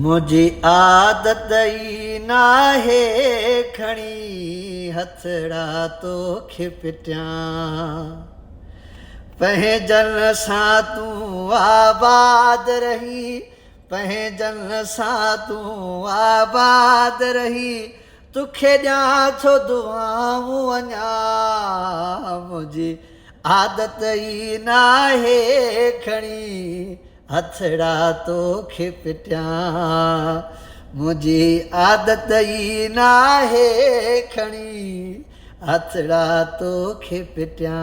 मुझी आदत ई नाहे खणी हथड़ा तोखे पिटियां पंहिंजन सां तूं आबाद रही पंहिंजन सां तूं आबाद रही तोखे ॾियां थो दुआऊं अञा मुंहिंजी आदत ई नाहे खणी हथड़ा तोखे पिटियां मुंहिंजी आदत ई नाहे खणी हथड़ा तोखे पिटियां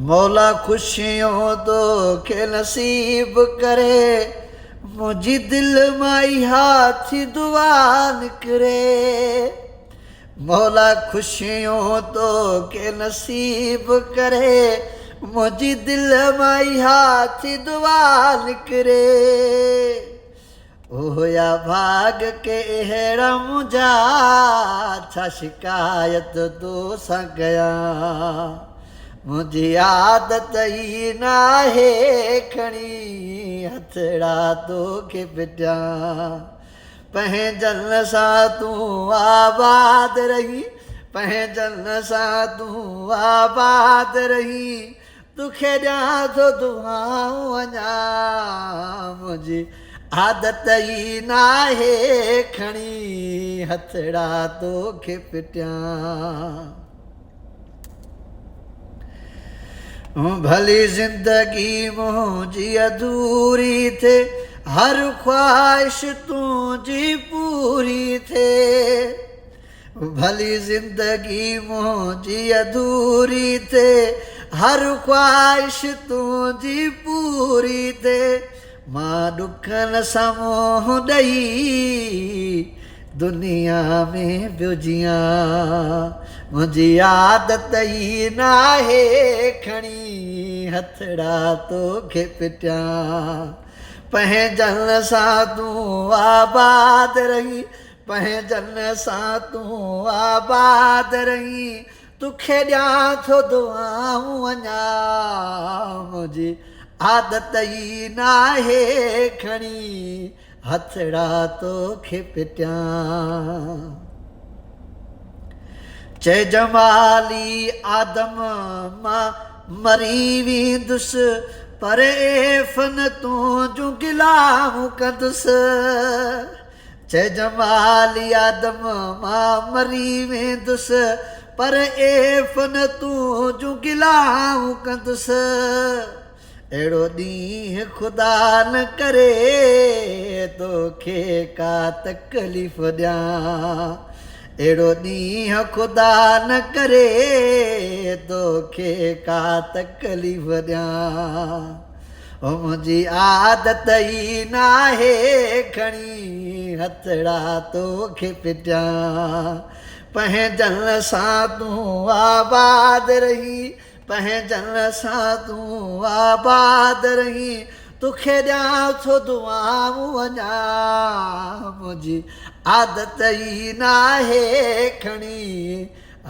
मौला ख़ुशियूं तोखे नसीब करे मुंहिंजी दिलि मां इहा थी दुआ निकिरे मौला ख़ुशियूं तोखे नसीब करे मुंहिंजी दिलि मां इहा थी दुआ निकिरे ओया भाग के अहिड़ा मुंहिंजा छा शिकायत तोसां कयां मुंहिंजी आदत ई नाहे खणी हथड़ा तोखे पिटियां पंहिंजन सां तूं आबाद रही पंहिंजन सां तूं आबाद रही तोखे ॾियां थो दुआऊं अञा मुंहिंजी आदत ई नाहे खणी हथड़ा तोखे पिटियां भली ज़िंदगी मुंहिंजी अधूरी थे हर ख्वाहिश तुंहिंजी पूरी थे भली ज़िंदगी मुंहिंजी अधूरी थे हर ख्वाहिश तुंहिंजी पूरी थे मां ॾुखनि सां मोह ॾेई दुनिया में पियो जियां मुंहिंजी आदत ई नाहे खणी हथड़ा तोखे पिटियां पंहिंजन सां तूं आबाद रही पंहिंजन सां तूं आबाद रही तोखे ॾियां थो दुआऊं अञा मुंहिंजी आदत ई नाहे खणी हथड़ा तोखे पिटियां चए जमाली आदम मां मरी वेंदुसि पर फन तुंहिंजूं गिलाऊं कंदुसि चए जमाली आदम मां मरी वेंदुसि पर फन तुंहिंजूं गिलाऊं कंदुसि अहिड़ो ॾींहुं ख़ुदा न करे तोखे का तकलीफ़ ॾियां अहिड़ो ॾींहुं ख़ुदा न करे तोखे का तकलीफ़ ॾियां मुंहिंजी आदत ई नाहे खणी हथड़ा तोखे पिटियां पंहिंजन सां तूं आबाद रही पंहिंजन सां तूं आबाद रही तोखे ॾियां थो दुआऊं अञा मुंहिंजी आदत ई नाहे खणी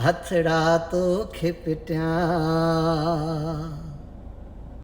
हथड़ा तोखे पिटियां